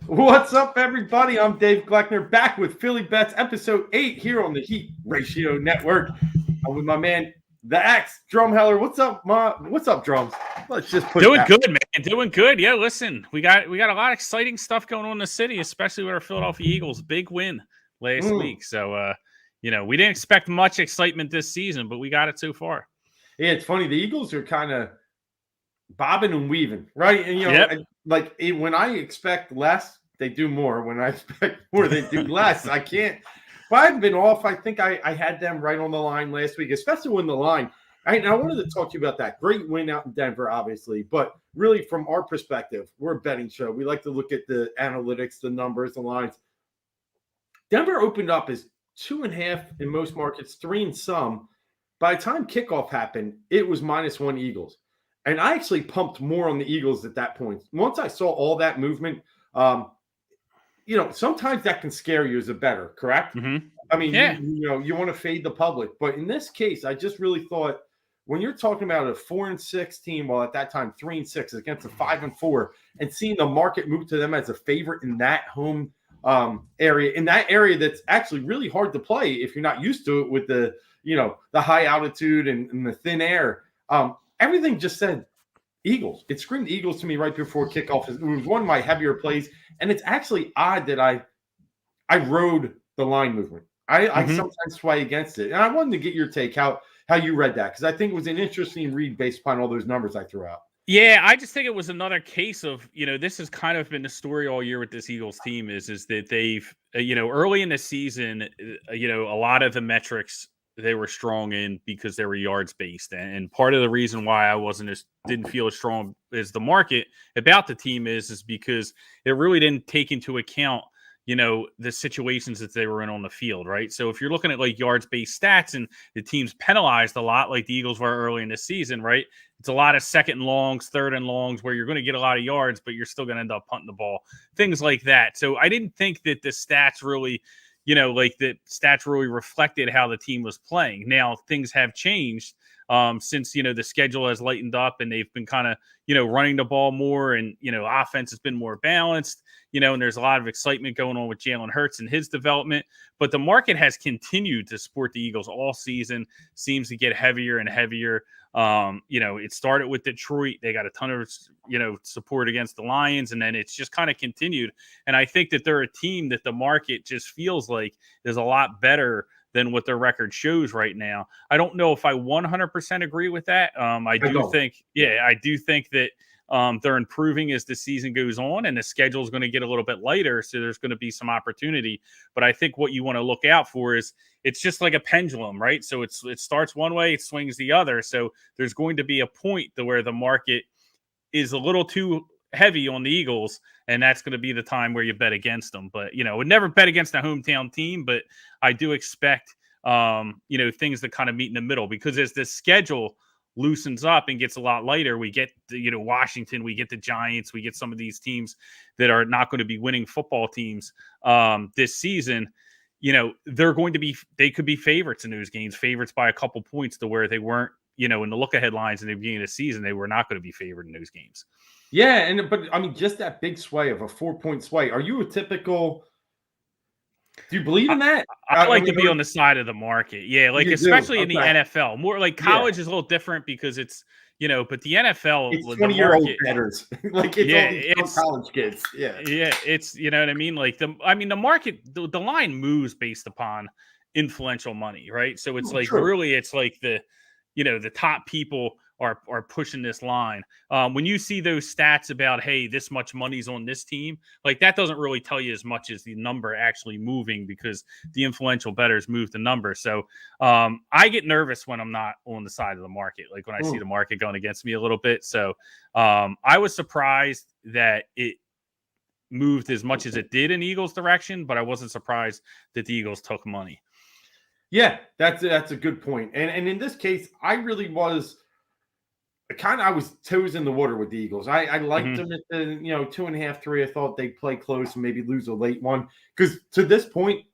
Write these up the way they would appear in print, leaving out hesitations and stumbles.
What's up, everybody? I'm Dave Gleckner, back with Philly Bets, episode 8 here on the Heat Ratio Network. I'm with my man, the Axe, Drumheller. What's up, What's up, Drums? Let's just push Doing that. good, man. Doing good. Yeah, listen, we got a lot of exciting stuff going on in the city, especially with our Philadelphia Eagles. Big win last week. So, we didn't expect much excitement this season, but we got it so far. Yeah, it's funny. The Eagles are kind of bobbing and weaving, right? And, Yep. when I expect less, they do more. When I expect more, they do less. I can't. But I've been off. I think I had them right on the line last week, especially when the line. And I wanted to talk to you about that great win out in Denver, obviously, but really from our perspective, we're a betting show. We like to look at the analytics, the numbers, the lines. Denver opened up as 2.5 in most markets, 3 in some. By the time kickoff happened, it was -1 Eagles. And I actually pumped more on the Eagles at that point. Once I saw all that movement, sometimes that can scare you as a bettor, correct? Mm-hmm. I mean, Yeah. you want to fade the public. But in this case, I just really thought when you're talking about a 4-6 team, well, at that time, 3-6 against a 5-4, and seeing the market move to them as a favorite in that home area, in that area that's actually really hard to play if you're not used to it with the high altitude and the thin air. Everything just said Eagles. It screamed Eagles to me right before kickoff. It was one of my heavier plays, and it's actually odd that I rode the line movement. I sometimes sway against it, and I wanted to get your take how you read that, because I think it was an interesting read based upon all those numbers I threw out. Yeah, I just think it was another case of, this has kind of been the story all year with this Eagles team is that they've, early in the season, a lot of the metrics they were strong in because they were yards based. And part of the reason why I didn't feel as strong as the market about the team is because it really didn't take into account, the situations that they were in on the field, right? So if you're looking at like yards based stats and the team's penalized a lot like the Eagles were early in the season, right? It's a lot of second and longs, third and longs where you're going to get a lot of yards, but you're still going to end up punting the ball, things like that. So I didn't think that the stats really, reflected how the team was playing. Now things have changed since, the schedule has lightened up and they've been kind of, running the ball more and, offense has been more balanced, and there's a lot of excitement going on with Jalen Hurts and his development. But the market has continued to support the Eagles all season, seems to get heavier and heavier. It started with Detroit. They got a ton of, support against the Lions, and then it's just kind of continued. And I think that they're a team that the market just feels like is a lot better than what their record shows right now. I don't know if I 100% agree with that. I do think that they're improving as the season goes on, and the schedule is going to get a little bit lighter, so there's going to be some opportunity. But I think what you want to look out for is it's just like a pendulum, right? So it starts one way, it swings the other. So there's going to be a point to where the market is a little too heavy on the Eagles, and that's going to be the time where you bet against them. But would never bet against a hometown team, but I do expect things that kind of meet in the middle, because as the schedule loosens up and gets a lot lighter, we get Washington, we get the Giants, we get some of these teams that are not going to be winning football teams this season. They could be favorites in those games, favorites by a couple points, to where they weren't, in the look ahead lines in the beginning of the season, they were not going to be favored in those games. Yeah, but I mean, just that big sway of a 4-point sway. Are you a typical? Do you believe in that? I like to be on the side of the market. Yeah, like especially in the NFL. More like college is a little different because it's, but the NFL, it's 20-year-old bettors. Like it's college kids. Yeah. Yeah, it's, you know what I mean? Like the market, the line moves based upon influential money, right? So it's really it's like the top people are pushing this line. When you see those stats about, hey, this much money's on this team, like that doesn't really tell you as much as the number actually moving, because the influential bettors move the number. So I get nervous when I'm not on the side of the market, like when I see the market going against me a little bit. So I was surprised that it moved as much as it did in Eagles direction, but I wasn't surprised that the Eagles took money. Yeah, that's a good point. And in this case, I really was I was toes in the water with the Eagles. I liked them at the 2.5, 3. I thought they'd play close and maybe lose a late one, because to this point,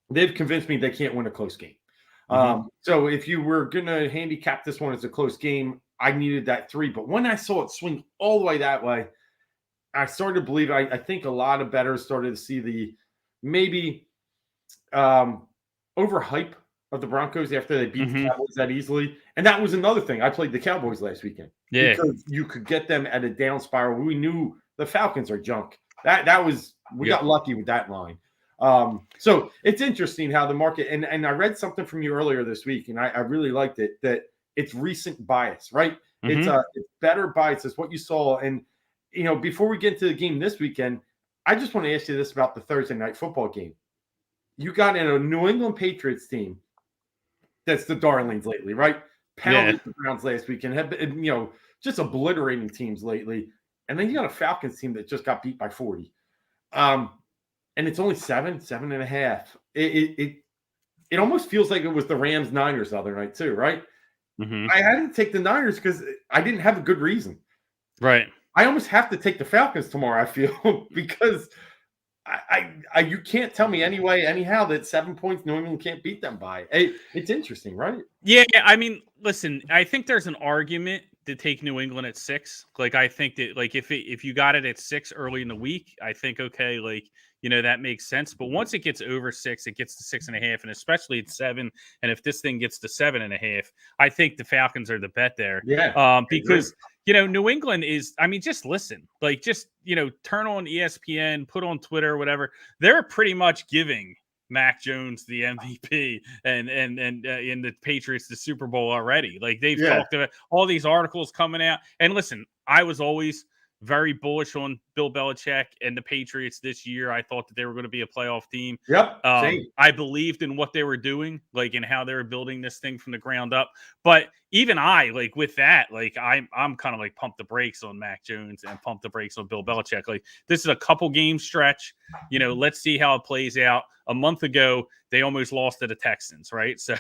they've convinced me they can't win a close game. So if you were gonna handicap this one as a close game, I needed that 3. But when I saw it swing all the way that way, I started to believe. I think a lot of bettors started to see the maybe overhype of the Broncos after they beat the Cowboys that easily. And that was another thing. I played the Cowboys last weekend because you could get them at a down spiral. We knew the Falcons are junk. That was we got lucky with that line. So it's interesting how the market and I read something from you earlier this week, and I really liked it, that it's recent bias, right? It's better bias. It's what you saw. And before we get to the game this weekend, I just want to ask you this about the Thursday night football game. You got in a New England Patriots team that's the darlings lately, right? Pounded the Browns last week and have been, just obliterating teams lately. And then you got a Falcons team that just got beat by 40. And it's only 7.5. It almost feels like it was the Rams-Niners the other night too, right? I had to take the Niners because I didn't have a good reason. Right. I almost have to take the Falcons tomorrow, I feel, because you can't tell me anyhow that 7 points New England can't beat them by. It's interesting, right? Yeah, I mean, listen, I think there's an argument to take New England at 6. Like, I think that, like, if you got it at 6 early in the week, I think, okay, like, that makes sense. But once it gets over 6, it gets to 6.5, and especially at 7. And if this thing gets to 7.5, I think the Falcons are the bet there. Yeah. Because New England is, I mean, just listen, like, just, turn on ESPN, put on Twitter, whatever. They're pretty much giving Mac Jones the MVP and in the Patriots the Super Bowl already. Like, they've talked about all these articles coming out. And listen, I was always very bullish on Bill Belichick and the Patriots this year. I thought that they were going to be a playoff team. Yep. I believed in what they were doing, like, and how they were building this thing from the ground up. But even like, with that, like, I'm kind of like pump the brakes on Mac Jones and pump the brakes on Bill Belichick. Like, this is a couple game stretch. Let's see how it plays out. A month ago, they almost lost to the Texans, right? So,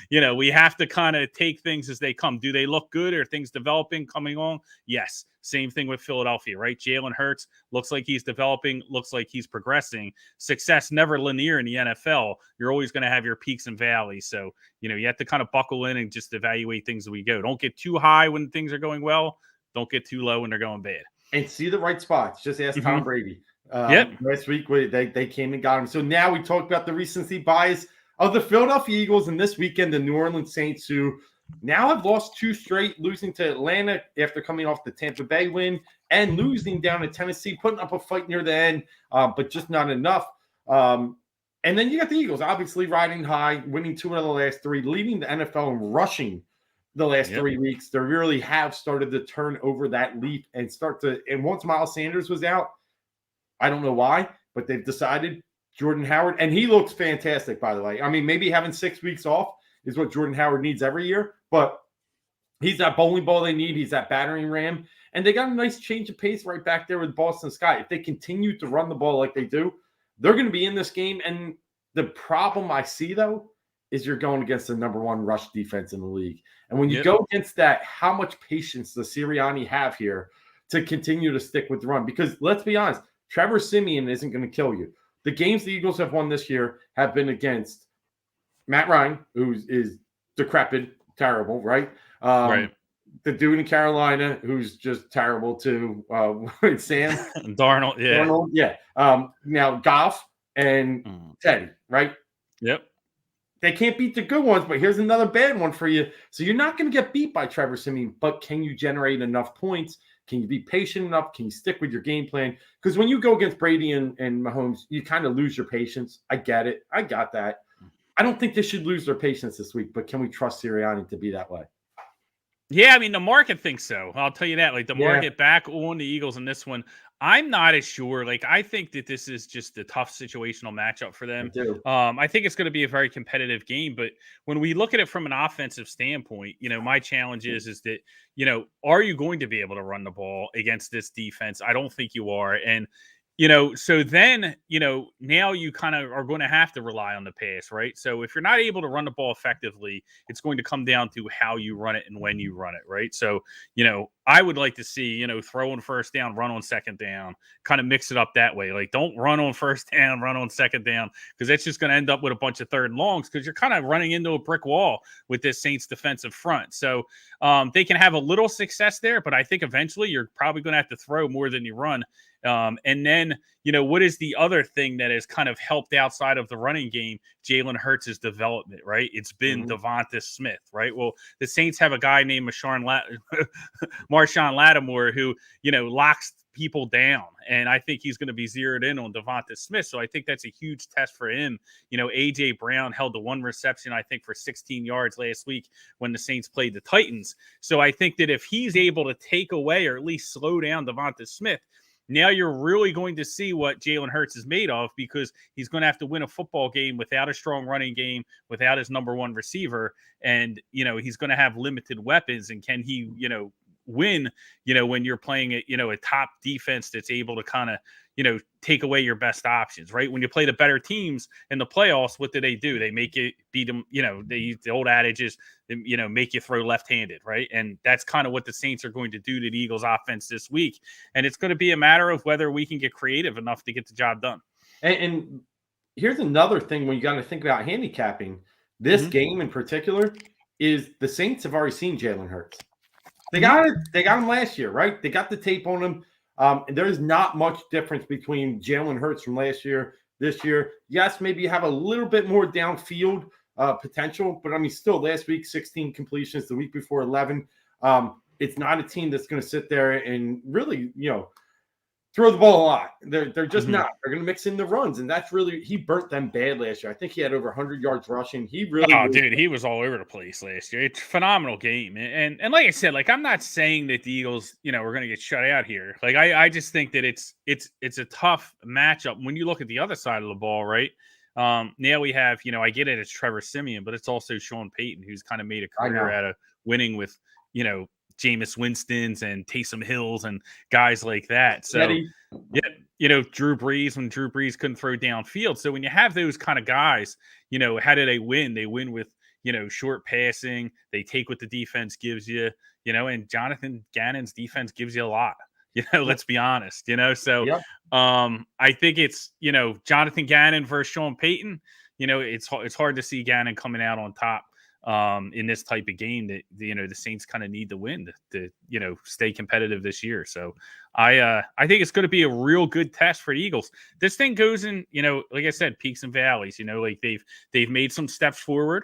we have to kind of take things as they come. Do they look good? Are things developing, coming on? Yes. Same thing with Philadelphia, right? Jalen Hurts looks like he's developing, looks like he's progressing. Success never linear in the NFL. You're always going to have your peaks and valleys. So, you have to kind of buckle in and just evaluate things as we go. Don't get too high when things are going well. Don't get too low when they're going bad. And see the right spots. Just ask Tom Brady. Last week, they came and got him. So now we talked about the recency bias of the Philadelphia Eagles, and this weekend the New Orleans Saints, who now have lost 2 straight, losing to Atlanta after coming off the Tampa Bay win and losing down to Tennessee, putting up a fight near the end, but just not enough. And then you got the Eagles, obviously riding high, winning 2 out of the last 3, leading the NFL and rushing the last 3 weeks. They really have started to turn over that leaf and and once Miles Sanders was out, I don't know why, but they've decided Jordan Howard, and he looks fantastic, by the way. I mean, maybe having 6 weeks off is what Jordan Howard needs every year, but he's that bowling ball they need. He's that battering ram, and they got a nice change of pace right back there with Boston Scott. If they continue to run the ball like they do, they're going to be in this game. And the problem I see, though, is you're going against the number 1 rush defense in the league. And when you go against that, how much patience does Sirianni have here to continue to stick with the run? Because let's be honest, Trevor Siemian isn't going to kill you. The games the Eagles have won this year have been against Matt Ryan, who is decrepit, terrible, right? Right. The dude in Carolina, who's just terrible too. Sam Darnold, now Goff and Teddy, right? Yep. They can't beat the good ones, but here's another bad one for you. So you're not going to get beat by Trevor Siemian, but can you generate enough points? Can you be patient enough? Can you stick with your game plan? Because when you go against Brady and Mahomes, you kind of lose your patience. I get it. I got that. I don't think they should lose their patience this week, but can we trust Sirianni to be that way? Yeah, I mean, the market thinks so. I'll tell you that. Like, the market back on the Eagles in this one, I'm not as sure. Like, I think that this is just a tough situational matchup for them. I think it's going to be a very competitive game. But when we look at it from an offensive standpoint, my challenge is that, are you going to be able to run the ball against this defense? I don't think you are. And, so then, now you kind of are going to have to rely on the pass, right? So if you're not able to run the ball effectively, it's going to come down to how you run it and when you run it, right? So, I would like to see, throw on first down, run on second down, kind of mix it up that way. Like, don't run on first down, run on second down, because that's just going to end up with a bunch of third and longs because you're kind of running into a brick wall with this Saints defensive front. So they can have a little success there, but I think eventually you're probably going to have to throw more than you run. And then, what is the other thing that has kind of helped outside of the running game? Jalen Hurts' development, right? It's been Devonta Smith, right? Well, the Saints have a guy named Marshawn Lattimore who, locks people down. And I think he's going to be zeroed in on Devonta Smith. So I think that's a huge test for him. A.J. Brown held the one reception, I think, for 16 yards last week when the Saints played the Titans. So I think that if he's able to take away or at least slow down Devonta Smith, now you're really going to see what Jalen Hurts is made of, because he's going to have to win a football game without a strong running game, without his number one receiver. And, he's going to have limited weapons. And can he, win, when you're playing a top defense that's able to kind of, take away your best options, right? When you play the better teams in the playoffs, what do? They make you beat them, the old adage is, make you throw left-handed, right? And that's kind of what the Saints are going to do to the Eagles offense this week. And it's going to be a matter of whether we can get creative enough to get the job done. And here's another thing when you got to think about handicapping this game in particular is the Saints have already seen Jalen Hurts. They got him last year, right? They got the tape on him. And there's not much difference between Jalen Hurts from last year, this year. Yes, maybe you have a little bit more downfield potential, but I mean, still last week, 16 completions, the week before 11. It's not a team that's going to sit there and really, throw the ball a lot. They're just not. They're going to mix in the runs, and that's really, he burnt them bad last year. I think he had over 100 yards rushing. He really, he was all over the place last year. It's a phenomenal game, and like I said, like, I'm not saying that the Eagles, we're going to get shut out here. Like, I just think that it's a tough matchup when you look at the other side of the ball, right? Now we have, I get it, it's Trevor Siemian, but it's also Sean Payton, who's kind of made a career out of winning with, Jameis Winston's and Taysom Hills and guys like that. So, Drew Brees, when Drew Brees couldn't throw downfield. So when you have those kind of guys, how do they win? They win with, short passing. They take what the defense gives you, and Jonathan Gannon's defense gives you a lot. Let's be honest, So I think it's, Jonathan Gannon versus Sean Payton. It's hard to see Gannon coming out on top in this type of game that, the Saints kind of need to win to stay competitive this year. So I think it's going to be a real good test for the Eagles. This thing goes in, like I said, peaks and valleys, like they've made some steps forward,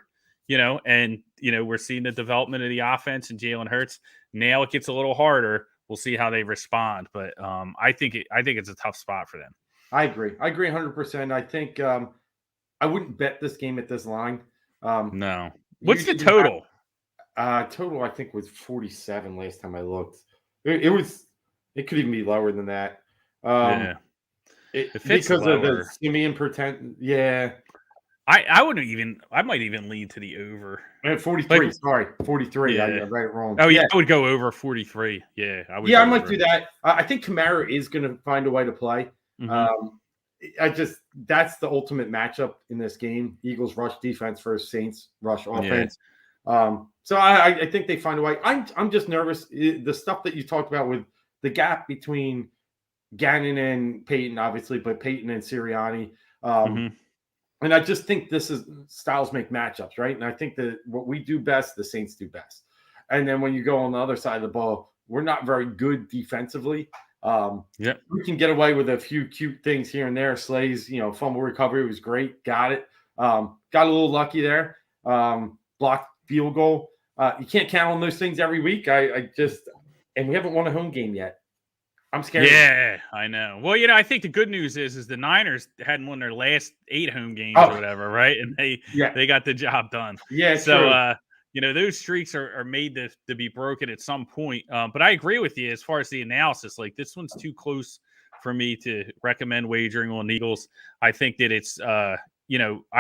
and, we're seeing the development of the offense and Jalen Hurts. Now it gets a little harder. We'll see how they respond, but I think it's a tough spot for them. I agree 100%. I think I wouldn't bet this game at this line. No. What's the total? Total, I think, was 47 last time I looked. It could even be lower than that. If it's because lower, of the Siemian pretend. Yeah. I might even lean to the over. 43. Sorry, 43. Yeah. I read it wrong. Oh yeah, I would go over 43. Yeah, I would. Yeah, I might do that. I think Kamara is going to find a way to play. That's the ultimate matchup in this game. Eagles rush defense versus Saints rush offense. Yeah. So I think they find a way. I'm just nervous. The stuff that you talked about with the gap between Gannon and Payton, obviously, but Payton and Sirianni. And I just think this is styles make matchups, right? And I think that what we do best, the Saints do best. And then when you go on the other side of the ball, we're not very good defensively. We can get away with a few cute things here and there. Slay's, fumble recovery was great. Got it. Got a little lucky there. Blocked field goal. You can't count on those things every week. And we haven't won a home game yet. I'm scared. Yeah, I know. Well, I think the good news is the Niners hadn't won their last 8 home games or whatever, right? And they got the job done. Yeah. So, those streaks are made to be broken at some point. But I agree with you as far as the analysis. Like, this one's too close for me to recommend wagering on Eagles. I think that it's, I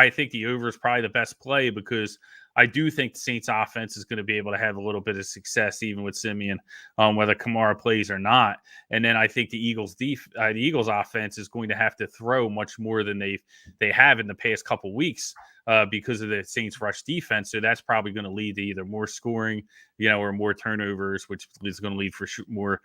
think the over is probably the best play because I do think the Saints offense is going to be able to have a little bit of success even with Simeon, whether Kamara plays or not. And then I think the Eagles offense is going to have to throw much more than they have in the past couple weeks because of the Saints rush defense. So that's probably going to lead to either more scoring, or more turnovers, which is going to lead for more,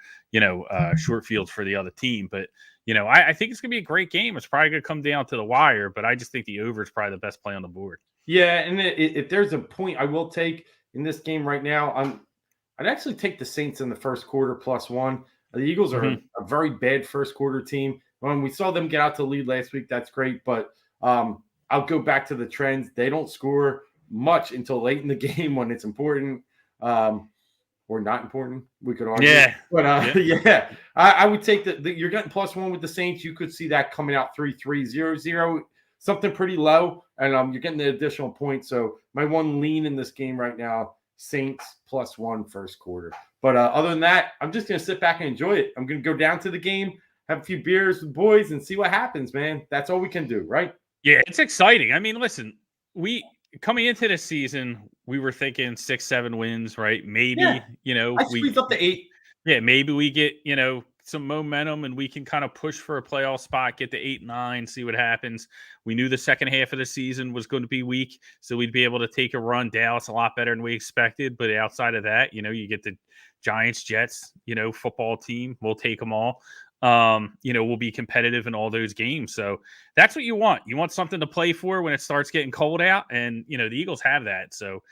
short fields for the other team. But I think it's going to be a great game. It's probably going to come down to the wire, but I just think the over is probably the best play on the board. Yeah, and if there's a point I will take in this game right now, I'd actually take the Saints in the first quarter +1. The Eagles are a very bad first quarter team. When we saw them get out to the lead last week, that's great. But I'll go back to the trends. They don't score much until late in the game when it's important. Or not important, we could argue. Yeah. But I would take you're getting +1 with the Saints. You could see that coming out 3-3, 0-0, something pretty low, and you're getting the additional point. So my one lean in this game right now, Saints +1 first quarter. But other than that, I'm just going to sit back and enjoy it. I'm going to go down to the game, have a few beers with boys, and see what happens, man. That's all we can do, right? Yeah, it's exciting. I mean, listen, coming into this season, we were thinking 6-7 wins, right? Maybe, I squeezed up to 8. Yeah, maybe we get, some momentum and we can kind of push for a playoff spot, get to 8-9, see what happens. We knew the second half of the season was going to be weak, so we'd be able to take a run. Dallas a lot better than we expected, but outside of that, you get the Giants, Jets, football team. We'll take them all. We'll be competitive in all those games. So that's what you want. You want something to play for when it starts getting cold out, and the Eagles have that. So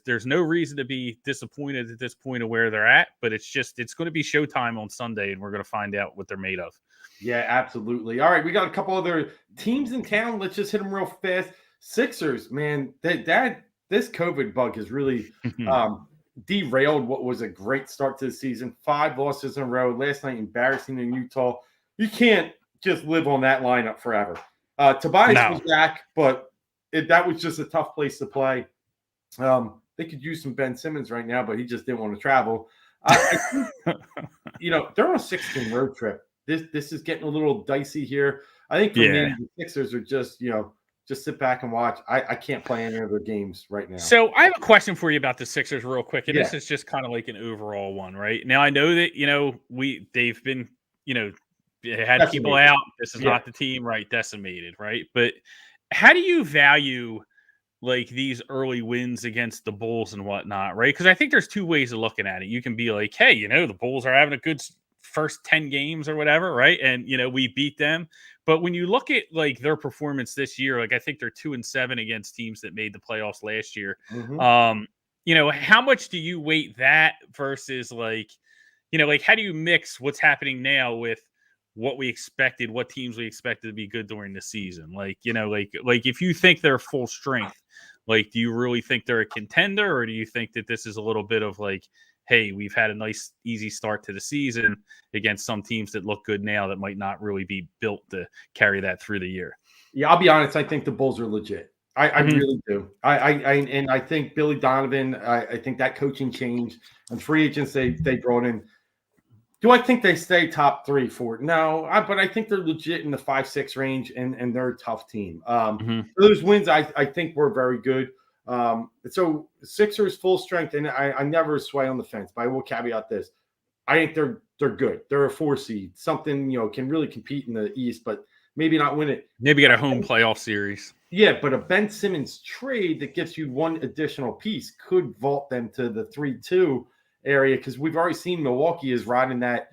there's no reason to be disappointed at this point of where they're at, but it's going to be showtime on Sunday, and we're going to find out what they're made of. Yeah, absolutely. All right, we got a couple other teams in town. Let's just hit them real fast. Sixers, man, this COVID bug has really derailed what was a great start to the season. 5 losses in a row. Last night, embarrassing in Utah. You can't just live on that lineup forever. Tobias was back, but that was just a tough place to play. They could use some Ben Simmons right now, but he just didn't want to travel. I think, they're on a 16 road trip. This is getting a little dicey here. I think for me, the Sixers are just sit back and watch. I can't play any of their games right now. So I have a question for you about the Sixers real quick. And this is just kind of like an overall one, right? Now I know that, they've been, they had decimated people out. This is not the team, right? Decimated, right? But how do you value like these early wins against the Bulls and whatnot, right? Because I think there's 2 ways of looking at it. You can be like, hey, the Bulls are having a good first 10 games or whatever, right? And, we beat them. But when you look at like their performance this year, like I think they're 2-7 against teams that made the playoffs last year. How much do you weight that versus like how do you mix what's happening now with what we expected, what teams we expected to be good during the season? Like if you think they're full strength, like, do you really think they're a contender, or do you think that this is a little bit of like, hey, we've had a nice, easy start to the season against some teams that look good now that might not really be built to carry that through the year? Yeah, I'll be honest. I think the Bulls are legit. I really do. I think Billy Donovan, I think that coaching change and free agents they brought in. Do I think they stay top 3, 4? No, but I think they're legit in the 5-6 range, and they're a tough team. Those wins, I think, were very good. So Sixers full strength, and I never sway on the fence, but I will caveat this. I think they're good. They're a 4 seed. Something, can really compete in the East, but maybe not win it. Maybe get a home playoff series. Yeah, but a Ben Simmons trade that gets you one additional piece could vault them to the 3-2 area, because we've already seen Milwaukee is riding that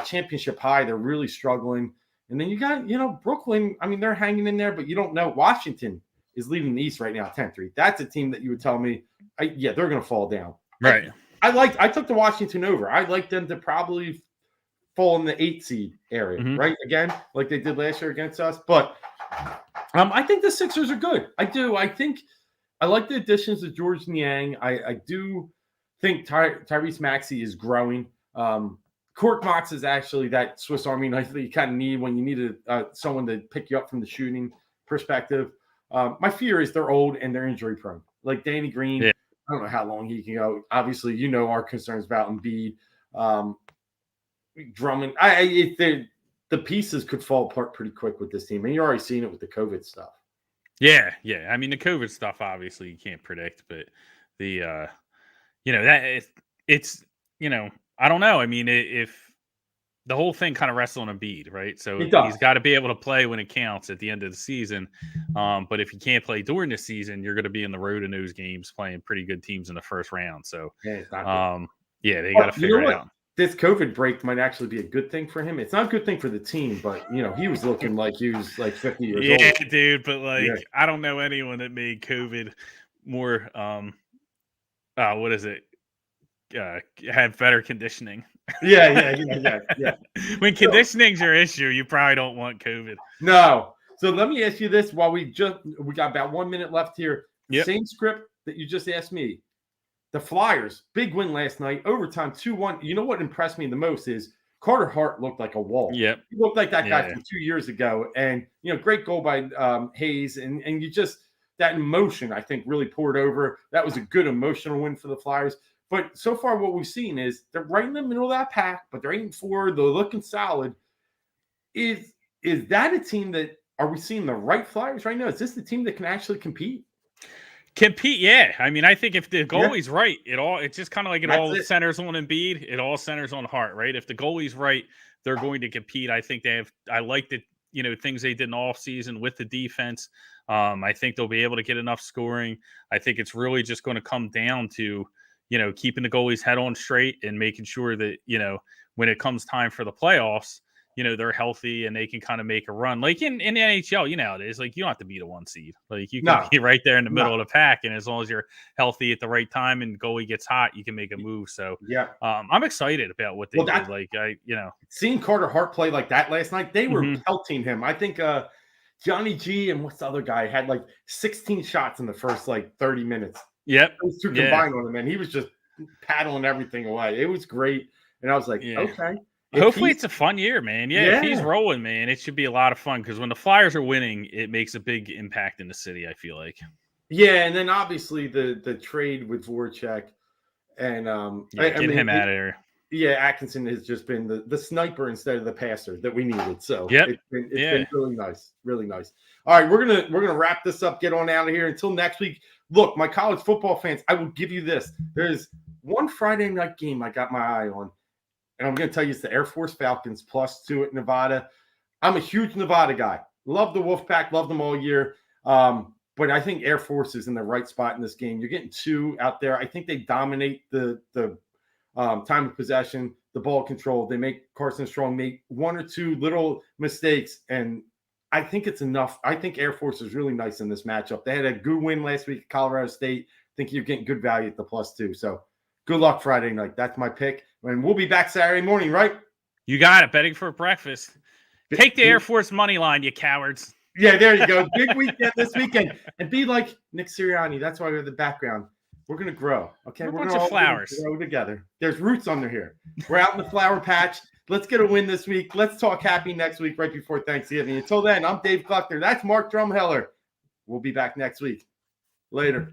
championship high. They're really struggling. And then you got, Brooklyn. I mean, they're hanging in there, but you don't know. Washington is leading the East right now, 10-3. That's a team that you would tell me, they're going to fall down. Right. I took the Washington over. I'd like them to probably fall in the 8 seed area, right? Again, like they did last year against us. But I think the Sixers are good. I do. I think I like the additions of George Niang. I do think Tyrese Maxey is growing. Cork Mox is actually that Swiss Army knife that you kind of need when you need someone to pick you up from the shooting perspective. My fear is they're old and they're injury prone. Like Danny Green, I don't know how long he can go. Obviously, our concerns about Embiid, Drummond. The pieces could fall apart pretty quick with this team, and you're already seeing it with the COVID stuff. Yeah, yeah. I mean, the COVID stuff obviously you can't predict, but the that it's I don't know. I mean, if the whole thing kind of rests on Embiid, right? So It he's does. got to be able to play when it counts at the end of the season. But if he can't play during the season, you're going to be in the road in those games playing pretty good teams in the first round. So, Yeah, it's not good. yeah, they got to You know figure it what? out. This COVID break might actually be a good thing for him. It's not a good thing for the team, but he was looking like he was like 50 years old. Yeah, dude. But Yeah. I don't know anyone that made COVID more. What is it? Had better conditioning. Yeah. When conditioning's your issue, you probably don't want COVID. No. So let me ask you this while we got about 1 minute left here. Yep. Same script that you just asked me. The Flyers, big win last night, overtime 2-1. You know what impressed me the most is Carter Hart looked like a wall. Yep. He looked like that guy Yeah. from 2 years ago. And, great goal by Hayes. And you just, that emotion, I think, really poured over. That was a good emotional win for the Flyers. But so far, what we've seen is they're right in the middle of that pack, but they're 8-4. They're looking solid. Is that a team that, are we seeing the right Flyers right now? Is this the team that can actually compete? Compete, yeah. I mean, I think if the goalie's right, it's just kind of like centers on Embiid. It all centers on Hart, right? If the goalie's right, they're going to compete. I think I like the things they did in off season with the defense. I think they'll be able to get enough scoring. I think it's really just going to come down to keeping the goalie's head on straight and making sure that when it comes time for the playoffs, they're healthy and they can kind of make a run. Like in the NHL, how it is. Like, you don't have to be the 1 seed. Like, you can be right there in the middle of the pack, and as long as you're healthy at the right time and goalie gets hot, you can make a move. So yeah, I'm excited about what they did. Like, seeing Carter Hart play like that last night, they were pelting him. I think Johnny G and what's the other guy had like 16 shots in the first 30 minutes. Yep, those two combined on him, and he was just paddling everything away. It was great, and I was like, okay. Hopefully it's a fun year, man. Yeah, if he's rolling, man, it should be a lot of fun because when the Flyers are winning, it makes a big impact in the city, I feel like. Yeah, and then obviously the trade with Voracek and get him out of there. Yeah, Atkinson has just been the sniper instead of the passer that we needed. So it's been really nice, really nice. All right, we're gonna wrap this up, get on out of here. Until next week. Look, my college football fans, I will give you this. There's one Friday night game I got my eye on. And I'm going to tell you it's the Air Force Falcons +2 at Nevada. I'm a huge Nevada guy. Love the Wolfpack. Love them all year. But I think Air Force is in the right spot in this game. You're getting 2 out there. I think they dominate the time of possession, the ball control. They make Carson Strong make 1 or 2 little mistakes. And I think it's enough. I think Air Force is really nice in this matchup. They had a good win last week at Colorado State. I think you're getting good value at the +2. So good luck Friday night. That's my pick. And we'll be back Saturday morning, right? You got it. Betting for breakfast. Take the Air Force money line, you cowards. Yeah, there you go. Big weekend this weekend. And be like Nick Sirianni. That's why we have the background. We're going to grow. Okay. We're a bunch of flowers. Grow together. There's roots under here. We're out in the flower patch. Let's get a win this week. Let's talk happy next week, right before Thanksgiving. Until then, I'm Dave Gluckner. That's Mark Drumheller. We'll be back next week. Later.